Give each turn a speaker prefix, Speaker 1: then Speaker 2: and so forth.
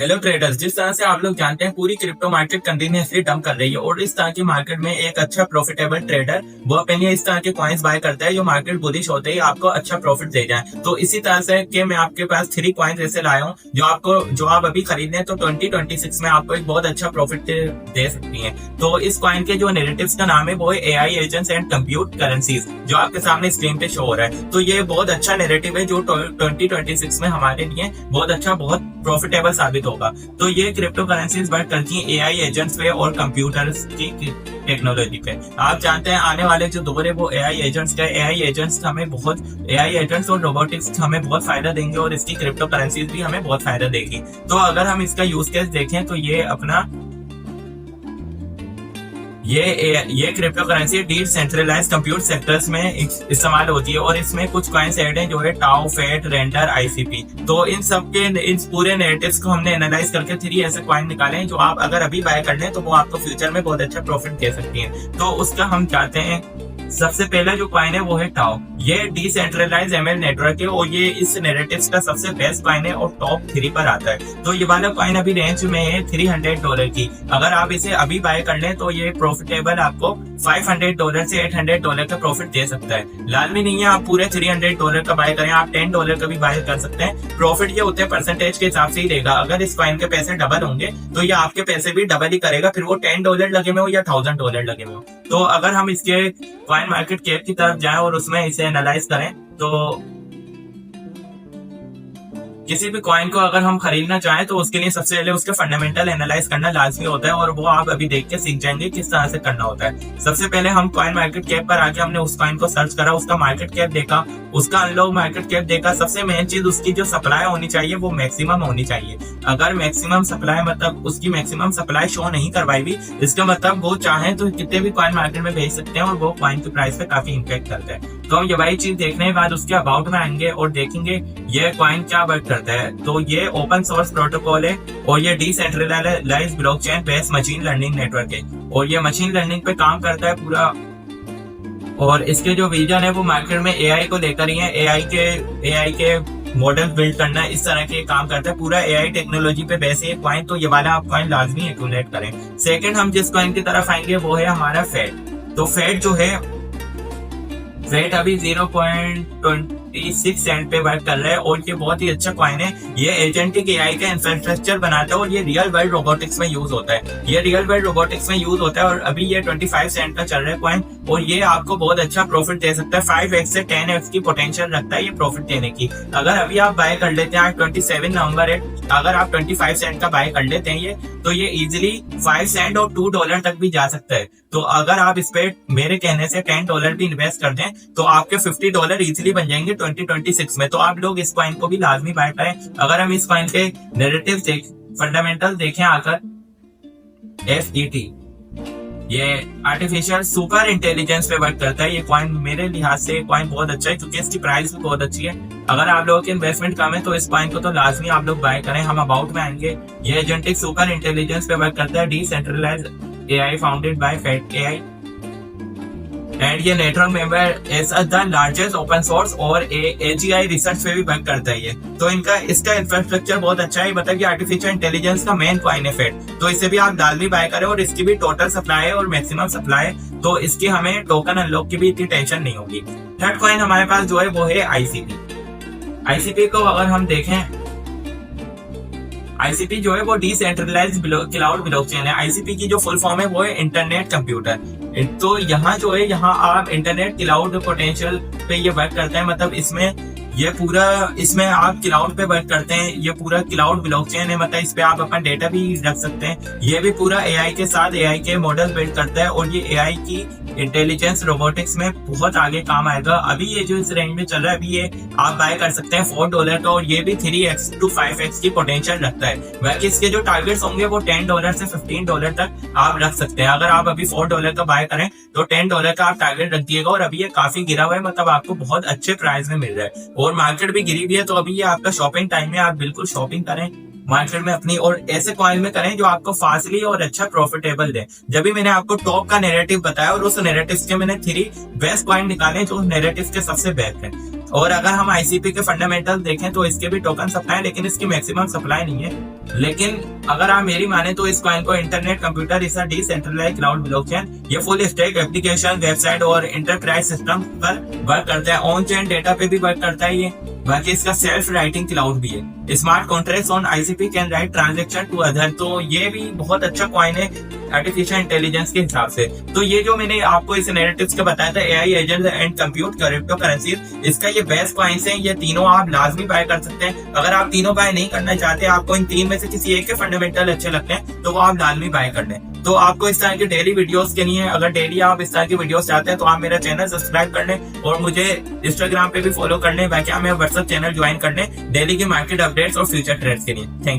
Speaker 1: Hello traders, जिस तरह से आप लोग जानते हैं पूरी क्रिप्टो मार्केट कंटिन्यूअसली डंप कर रही है और इस तरह की मार्केट में एक अच्छा प्रॉफिटेबल ट्रेडर वो अपने इस तरह के कॉइन्स बाय करता है जो मार्केट बुलिश होते ही आपको अच्छा प्रॉफिट दे जाए। तो इसी तरह से कि मैं आपके पास 3 कॉइन्स ऐसे लाया हूँ जो आप अभी खरीद लें तो 2026 में आपको एक बहुत अच्छा प्रॉफिट दे सकती है। तो इस कॉइन के जो नेरेटिव्स का नाम है वो है AI agents and compute currencies, जो आपके सामने स्क्रीन पे शो हो रहा है। तो ये बहुत अच्छा नेरेटिव है जो 2026 में हमारे लिए बहुत अच्छा, बहुत प्रॉफिटेबल साबित होगा। तो ये क्रिप्टो करेंसीज वर्क करती हैं AI एजेंट्स पे और कंप्यूटर्स की टेक्नोलॉजी पे। आप जानते हैं आने वाले जो दौर है वो AI एजेंट्स का। AI एजेंट्स और रोबोटिक्स हमें बहुत फायदा देंगे और इसकी क्रिप्टो करेंसीज भी हमें बहुत फायदा देगी। तो अगर हम इसका यूज केस देखें तो ये crypto currency decentralise compute sectors में इस्तेमाल होती है और इसमें कुछ कॉइन्स ऐड हैं जो है टाओ, फेट, रेंडर, ICP। तो इन पूरे नेरेटिव्स को हमने एनालाइज करके 3 ऐसे कॉइन निकाले हैं जो आप अगर अभी बाय कर लें तो वो आपको फ्यूचर में बहुत अच्छा प्रॉफिट दे सकती हैं। तो उसका हम चाहते हैं, सबसे पहला जो कॉइन है वो है टाओ। ये डिसेंट्रलाइज ML नेटवर्क है और ये इस नेरेटिव्स का सबसे बेस्ट कॉइन है और टॉप 3 पर आता है। तो ये वाला कॉइन अभी रेंज में है $300 की। अगर आप इसे अभी बाय कर लें तो ये प्रॉफिटेबल आपको $500 से $800 का प्रॉफिट दे सकता है। लाजमी नहीं है आप पूरे $300 का बाय करें, आप $10 का भी बाय कर सकते हैं। प्रॉफिट ये उतने परसेंटेज के हिसाब से ही देगा। अगर इस कॉइन के पैसे डबल होंगे तो ये आपके पैसे भी डबल ही करेगा, फिर वो $10 लगे में हो या $1000 लगे में हो। तो अगर हम इसके कॉइन मार्केट कैप की तरफ जाएं और उसमें इसे एनालाइज करें तो किसी भी कॉइन को अगर हम खरीदना चाहें तो उसके लिए सबसे पहले उसके फंडामेंटल एनालाइज करना लाजमी होता है और वो आप अभी देख के सीख जाएंगे किस तरह से करना होता है। सबसे पहले हम कॉइन मार्केट कैप पर आके हमने उस कॉइन को सर्च करा, उसका मार्केट कैप देखा, उसका अनलॉक मार्केट कैप देखा। सबसे मेन चीज उसकी जो सप्लाई होनी चाहिए वो मैक्सिमम होनी चाहिए। अगर मैक्सिमम सप्लाई मतलब उसकी मैक्सिमम सप्लाई शो नहीं करवाई भी, इसका मतलब वो चाहे तो कितने भी कॉइन मार्केट में भेज सकते हैं और वो कॉइन की प्राइस पे काफी इम्पैक्ट करता है। तो हम ये वही चीज देखने के बाद उसके अबाउट में आएंगे और देखेंगे ये कॉइन क्या वर्क करता है। तो ये ओपन सोर्स प्रोटोकॉल है और ये decentralised blockchain based machine learning network है और ये मशीन लर्निंग पे काम करता है पूरा। और इसके जो विजन है वो मार्केट में AI को लेकर ही है। AI के मॉडल बिल्ड करना, इस तरह के काम करता है। पूरा AI टेक्नोलॉजी पे बेस है कॉइन, तो ये वाला आप कॉइन लाजमी एक्यूमुलेट करें। सेकंड हम जिस कॉइन की तरफ आएंगे वो है हमारा फेट। तो फेट जो है, फेट अभी 0.26 सेंट पे वर्क कर रहा है और ये बहुत ही अच्छा कॉइन है। ये एजेंटिक AI का इंफ्रास्ट्रक्चर बनाता है और ये रियल वर्ल्ड रोबोटिक्स में यूज होता है। और अभी ये 25 सेंट का चल रहा है कॉइन और ये आपको बहुत अच्छा प्रॉफिट दे सकता है। 5x से 10x की पोटेंशियल रखता है ये प्रॉफिट देने की। अगर अभी आप बाय कर लेते हैं, आज 27 नवंबर है, अगर आप 25 सेंट का बाय कर लेते हैं तो ये इजिली 5 सेंट और $2 तक भी जा सकता है। तो अगर आप इस पे मेरे कहने से $10 भी इन्वेस्ट कर दें तो आपके $50 इजिली बन जाएंगे 2026 में। तो आप लोग इस कॉइन को भी लाजमी बाय करें। अगर हम इस कॉइन के नैरेटिव फंडामेंटल देखें आकर, FET ये आर्टिफिशियल सुपर इंटेलिजेंस पे वर्क करता है। ये कॉइन मेरे लिहाज से कॉइन बहुत अच्छा है क्योंकि इसकी प्राइस भी बहुत अच्छी है। अगर आप लोगों की इन्वेस्टमेंट कम है तो इस कॉइन को तो लाजमी आप लोग बाय करें। हम अबाउट में आएंगे, ये एजेंटिक सुपर इंटेलिजेंस पे वर्क करता है, decentralised AI founded by Fetch AI and ये network member as the largest open source और AGI रिसर्च पे भी वर्क करता है ये। तो इसका इंफ्रास्ट्रक्चर बहुत अच्छा है। मतलब कि आर्टिफिशियल इंटेलिजेंस का मेन कॉइन है फेट। तो इसे भी आप लाजमी बाय करें और इसकी भी टोटल सप्लाई है और मैक्सिमम सप्लाई है, तो इसकी हमें टोकन अनलॉक की भी इतनी टेंशन नहीं होगी। थर्ड कॉइन हमारे पास जो है वो है ICP को अगर हम देखें, ICP जो है वो डिसेंट्रलाइज्ड क्लाउड ब्लॉकचेन है। ICP की जो फुल फॉर्म है वो है इंटरनेट कंप्यूटर। तो यहाँ जो है, यहाँ आप इंटरनेट क्लाउड पोटेंशियल पे ये वर्क करता है। मतलब इसमें आप क्लाउड पे वर्क करते हैं। ये पूरा क्लाउड ब्लॉकचेन है, मतलब इस पे आप अपना डेटा भी रख सकते हैं। ये भी पूरा AI के साथ AI के मॉडल बिल्ड करता है और ये AI की इंटेलिजेंस रोबोटिक्स में बहुत आगे काम आएगा। अभी ये जो इस रेंज में चल रहा है, अभी ये आप बाय कर सकते हैं $4 का और ये भी 3x to 5x की पोटेंशियल रखता है। बाकी इसके जो टारगेट्स होंगे वो $10 से $15 तक आप रख सकते हैं। अगर आप अभी $4 का बाय करें तो $10 का आप टारगेट रख दिएगा और अभी ये काफी गिरा हुआ है, मतलब आपको बहुत अच्छे प्राइस में मिल रहा है और मार्केट भी गिरी हुई है। तो अभी ये आपका शॉपिंग टाइम है, आप बिल्कुल शॉपिंग करें मार्केट में अपनी, और ऐसे कॉइन में करें जो आपको फास्टली और अच्छा प्रॉफिटेबल दे। जब भी मैंने आपको टॉप का नैरेटिव बताया और उस नैरेटिव के मैंने 3 बेस्ट कॉइन निकाले जो नैरेटिव के सबसे बेस्ट है। और अगर हम आईसीपी के फंडामेंटल देखें तो इसके भी टोकन सप्लाई है, लेकिन इसकी मैक्सिमम सप्लाई नहीं है। लेकिन अगर आप मेरी माने तो इस कॉइन को इंटरनेट कंप्यूटर इस डिसेंट्रलाइज्ड क्लाउड ब्लॉकचेन, ये फुल स्टैक एप्लीकेशन, वेबसाइट और इंटरप्राइज सिस्टम पर वर्क करता है। ऑन चेन डेटा पे भी वर्क करता है ये। बाकी इसका सेल्फ राइटिंग क्लाउड भी है। Smart contracts on ICP can write transaction to other, तो ये भी बहुत अच्छा कॉइन है आर्टिफिशियल इंटेलिजेंस के हिसाब से। तो ये जो मैंने आपको इस नैरेटिव्स का बताया था, AI agent and compute crypto currency, इसका ये बेस्ट कॉइन्स है। ये तीनों आप लाजमी बाय कर सकते हैं। अगर आप तीनों बाय नहीं करना चाहते, आपको इन तीन में से किसी एक के फंडामेंटल अच्छे लगते हैं, तो वो आप लाजमी बाय कर लें। तो आपको इस तरह के डेली वीडियोस के लिए, अगर डेली आप इस तरह की वीडियोस चाहते हैं, तो आप मेरा चैनल सब्सक्राइब कर लें और मुझे इंस्टाग्राम पे भी फॉलो कर लें। बाकी आप मेरा व्हाट्सएप चैनल ज्वाइन कर लें डेली की मार्केट अपडेट्स और फ्यूचर ट्रेड्स के लिए। Thank you.